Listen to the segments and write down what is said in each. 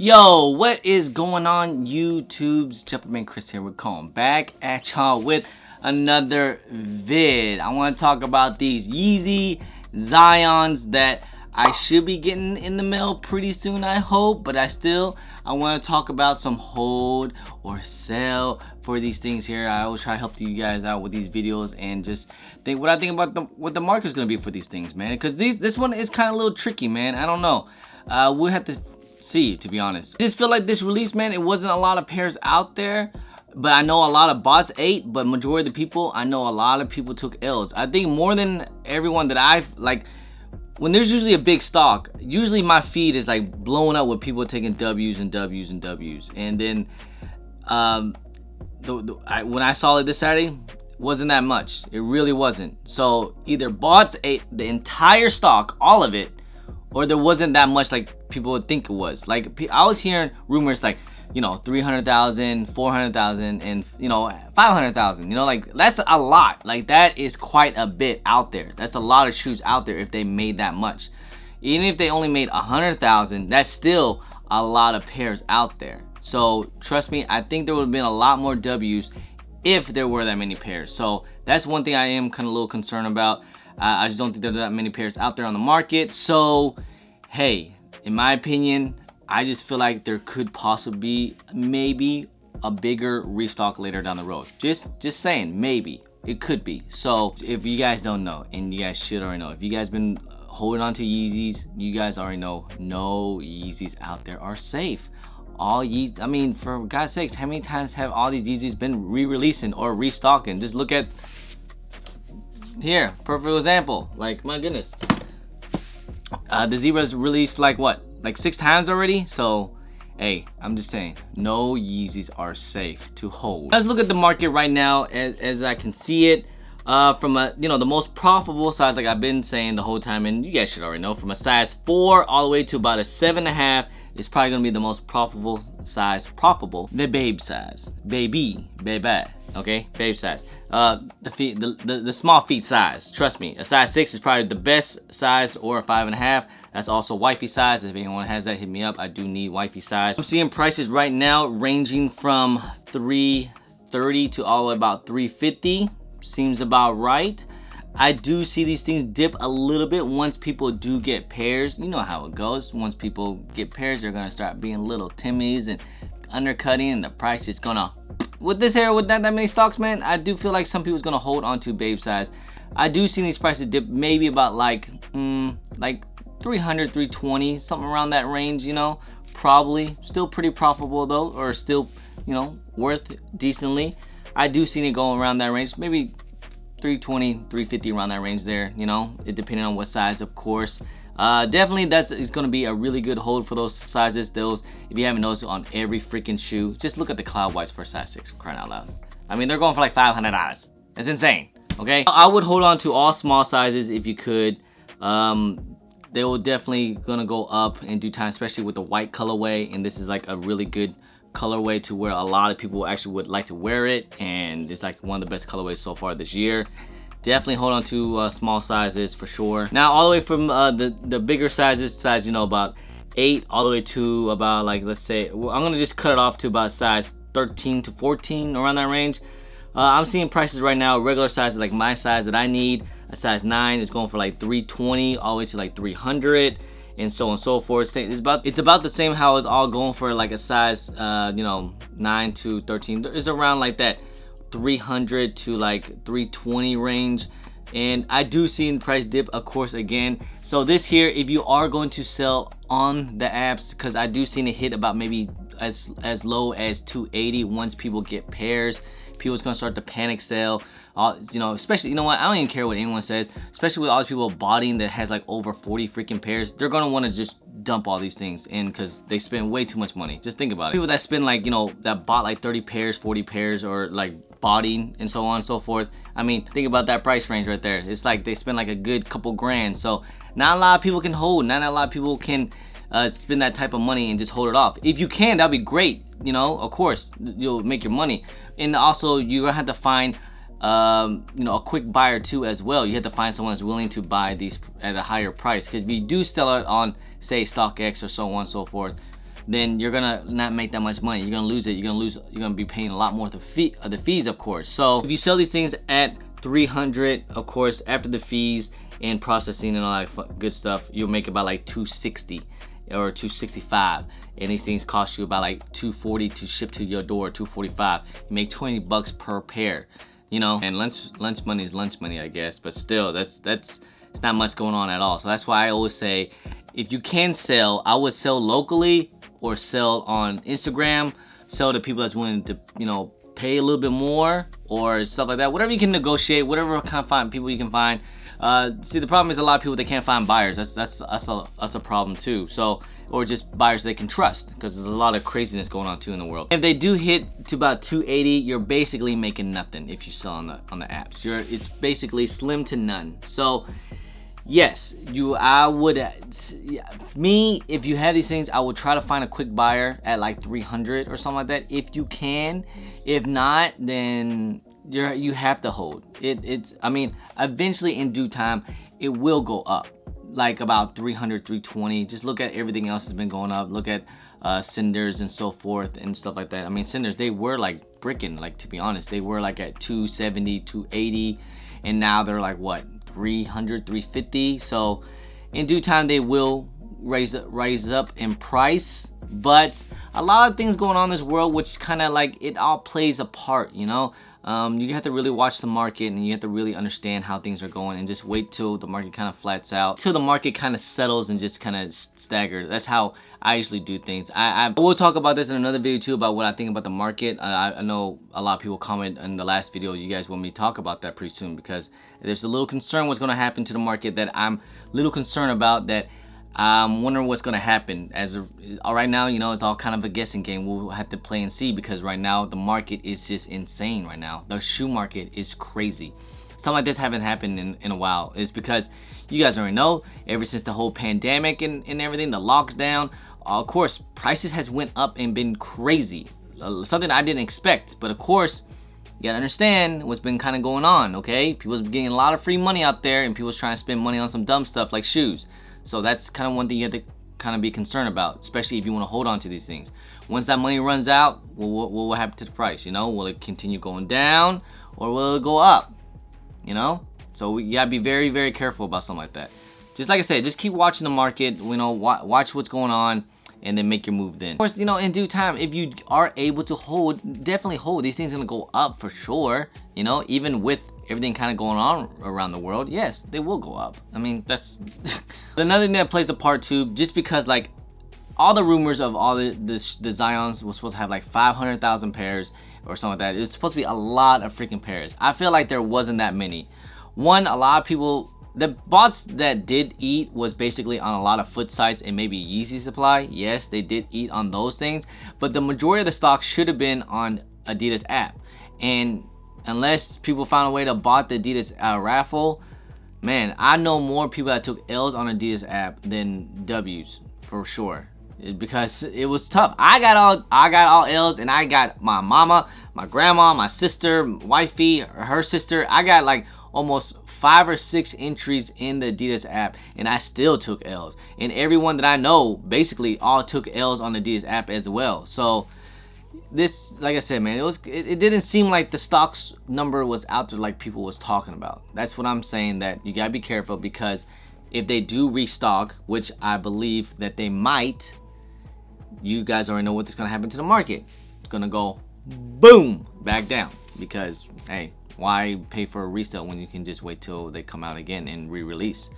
Yo, what is going on, YouTube's Jumpman Chris here. We're calling back at y'all with another vid. I want to talk about these Yeezy Zyons that I should be getting in the mail pretty soon, I hope. But I want to talk about some hold or sell for these things here. I always try to help you guys out with these videos and just think what I think about what the market's gonna be for these things, man. Because this one is kind of a little tricky, man. I don't know. We'll have to see, to be honest. I just feel like this release, man, it wasn't a lot of pairs out there, but I know a lot of bots ate, but majority of the people, I know a lot of people took L's. I think more than everyone that I've, like, when there's usually a big stock, usually my feed is like blowing up with people taking W's and W's and W's. And then when I saw it this Saturday, wasn't that much. It really wasn't. So either bots ate the entire stock, all of it, or there wasn't that much like people would think it was. Like, I was hearing rumors like, you know, 300,000, 400,000, and, you know, 500,000. You know, like, that's a lot. Like, that is quite a bit out there. That's a lot of shoes out there if they made that much. Even if they only made 100,000, that's still a lot of pairs out there. So trust me, I think there would have been a lot more W's if there were that many pairs. So that's one thing I am kind of a little concerned about. I just don't think there are that many pairs out there on the market. So, hey, in my opinion, I just feel like there could possibly be maybe a bigger restock later down the road. Just saying, maybe. It could be. So, if you guys don't know, and you guys should already know, if you guys been holding on to Yeezys, you guys already know no Yeezys out there are safe. All Yeezys, I mean, for God's sakes, how many times have all these Yeezys been re-releasing or restocking? Just look at here, perfect example. Like, my goodness, the Zebra's released like what, like 6 times already. So hey, I'm just saying, no Yeezys are safe to hold. Let's look at the market right now as I can see it, from a, you know, the most profitable size, like I've been saying the whole time, and you guys should already know, from a size 4 all the way to about a 7.5 is probably gonna be the most profitable size. The babe size, baby, okay, babe size. The small feet size, trust me, a size 6 is probably the best size, or a 5.5. That's also wifey size. If anyone has that, hit me up. I do need wifey size. I'm seeing prices right now ranging from $330 to all the way about $350. Seems about right. I do see these things dip a little bit once people do get pairs. You know how it goes. Once people get pairs, they're gonna start being little timmies and undercutting, and the price is gonna, with this here, with that many stocks, man, I do feel like some people's gonna hold on to babe size. I do see these prices dip maybe about like 300, 320, something around that range, you know. Probably still pretty profitable though, or still, you know, worth decently. I do see it going around that range, maybe 320, 350, around that range there, you know, it depending on what size, of course. Definitely it's going to be a really good hold for those sizes. Those, if you haven't noticed, on every freaking shoe, just look at the cloud whites for a size 6, crying out loud. I mean, they're going for like $500. It's insane, okay? I would hold on to all small sizes if you could. They will definitely gonna go up in due time, especially with the white colorway, and this is like a really good colorway to where a lot of people actually would like to wear it, and it's like one of the best colorways so far this year. Definitely hold on to small sizes for sure. Now, all the way from the bigger sizes, size, you know, about 8 all the way to about, like, let's say, well, I'm gonna just cut it off to about size 13 to 14, around that range. I'm seeing prices right now, regular sizes like my size that I need, a size 9 is going for like 320 all the way to like 300, and so on and so forth. It's about the same how it's all going for like a size you know, 9 to 13. It's around like that 300 to like 320 range. And I do see in price dip, of course, again. So this here, if you are going to sell on the apps, because I do see it hit about maybe as low as 280 once people get pairs. People's gonna start to panic sell. You know, especially, you know what, I don't even care what anyone says, especially with all these people botting that has like over 40 freaking pairs. They're gonna want to just dump all these things in because they spend way too much money. Just think about it. People that spend, like, you know, that bought like 30 pairs, 40 pairs, or like botting and so on and so forth. I mean, think about that price range right there. It's like they spend like a good couple grand. So not a lot of people can hold. Not a lot of people can spend that type of money and just hold it off. If you can, that'd be great. You know, of course, you'll make your money. And also, you're gonna have to find you know, a quick buyer too as well. You have to find someone that's willing to buy these at a higher price, because if you do sell it on, say, StockX or so on and so forth, then you're gonna not make that much money. You're gonna lose it. You're gonna be paying a lot more of the fees, of course. So if you sell these things at 300, of course, after the fees and processing and all that good stuff, you'll make about like 260 or 265. And these things cost you about like 240 to ship to your door, 245. You make 20 bucks per pair, you know. And lunch money is lunch money, I guess. But still, it's not much going on at all. So that's why I always say, if you can sell, I would sell locally or sell on Instagram. Sell to people that's willing to, you know, pay a little bit more or stuff like that. Whatever you can negotiate, whatever kind of people you can find. See, the problem is a lot of people, they can't find buyers. That's a problem too. So, or just buyers they can trust, because there's a lot of craziness going on too in the world. If they do hit to about 280, you're basically making nothing if you sell on the apps. It's basically slim to none. So yes, I would, me, if you have these things, I would try to find a quick buyer at like 300 or something like that if you can. If not, then you have to hold it. I mean, eventually in due time it will go up, like about 300, 320. Just look at everything else that's been going up. Look at cinders and so forth and stuff like that. I mean, cinders, they were like bricking, like, to be honest, they were like at 270, 280, and now they're like what, 300, 350. So in due time they will rise up in price. But a lot of things going on in this world, which kind of like, it all plays a part, you know. You have to really watch the market, and you have to really understand how things are going, and just wait till the market kind of flats out, till the market kind of settles and just kind of staggers. That's how I usually do things. I will talk about this in another video too, about what I think about the market. I know a lot of people comment in the last video, you guys want me to talk about that pretty soon, because there's a little concern what's going to happen to the market that I'm a little concerned about, that I'm wondering what's going to happen. Right now, you know, it's all kind of a guessing game. We'll have to play and see, because right now the market is just insane right now. The shoe market is crazy. Something like this haven't happened in a while. It's because you guys already know, ever since the whole pandemic and everything, the lockdown, of course, prices has went up and been crazy. Something I didn't expect, but of course, you gotta understand what's been kind of going on, okay? People's getting a lot of free money out there, and people's trying to spend money on some dumb stuff like shoes. So that's kind of one thing you have to kind of be concerned about, especially if you want to hold on to these things. Once that money runs out, what will happen to the price? You know, will it continue going down, or will it go up? You know, so you gotta be very, very careful about something like that. Just like I said, just keep watching the market. You know, watch what's going on, and then make your move then. Of course, you know, in due time, if you are able to hold, definitely hold. These things are gonna go up for sure. You know, even with everything kind of going on around the world, yes, they will go up. I mean, that's another thing that plays a part too, just because like all the rumors of all the Zyons was supposed to have like 500,000 pairs or something like that. It was supposed to be a lot of freaking pairs. I feel like there wasn't that many. One, a lot of people, the bots that did eat was basically on a lot of foot sites and maybe Yeezy supply. Yes, they did eat on those things, but the majority of the stock should have been on Adidas app. And unless people found a way to bought the Adidas raffle, man, I know more people that took L's on Adidas app than W's for sure, because it was tough. I got all L's, and I got my mama, my grandma, my sister, wifey, her sister. I got like almost 5 or 6 entries in the Adidas app, and I still took L's. And everyone that I know basically all took L's on the Adidas app as well. So this, like I said, man, it didn't seem like the stocks number was out there like people was talking about. That's what I'm saying, that you gotta be careful, because if they do restock, which I believe that they might, you guys already know what's gonna happen to the market. It's gonna go boom back down, because hey, why pay for a resale when you can just wait till they come out again and re-release?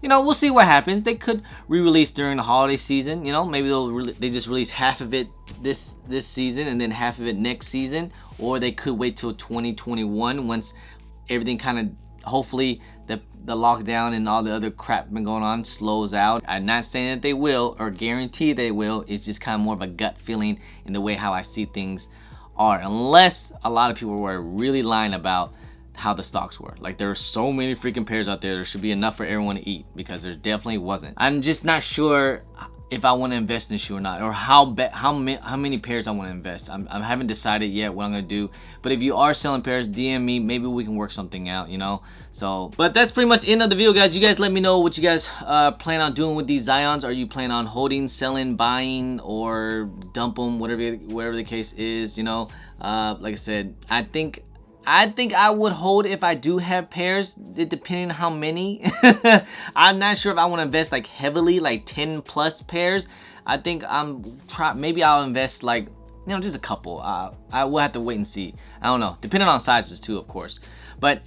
You know, we'll see what happens. They could re-release during the holiday season. You know, maybe they just release half of it this season and then half of it next season, or they could wait till 2021 once everything kind of, hopefully the lockdown and all the other crap been going on slows out. I'm not saying that they will or guarantee they will. It's just kind of more of a gut feeling in the way how I see things are, unless a lot of people were really lying about how the stocks were. Like, there are so many freaking pairs out there should be enough for everyone to eat, because there definitely wasn't. I'm just not sure if I want to invest in a shoe or not, or how many pairs I want to invest. I haven't decided yet what I'm gonna do. But if you are selling pairs, DM me. Maybe we can work something out, you know. So, but that's pretty much the end of the video, guys. You guys let me know what you guys plan on doing with these Zyons. Are you planning on holding, selling, buying, or dump them? Whatever the case is, you know. Like I said, I think I would hold if I do have pairs, depending on how many. I'm not sure if I want to invest like heavily, like 10 plus pairs. I think maybe I'll invest like, you know, just a couple. I will have to wait and see. I don't know, depending on sizes too, of course. But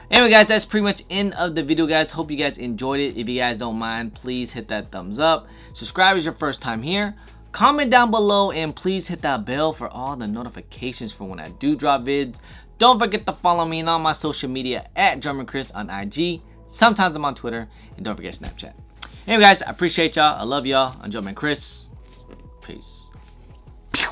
anyway, guys, that's pretty much end of the video, guys. Hope you guys enjoyed it. If you guys don't mind, please hit that thumbs up. Subscribe is your first time here. Comment down below and please hit that bell for all the notifications for when I do drop vids. Don't forget to follow me on my social media at DrummerChris on IG. Sometimes I'm on Twitter. And don't forget Snapchat. Anyway, guys, I appreciate y'all. I love y'all. I'm Drummer Chris. Peace.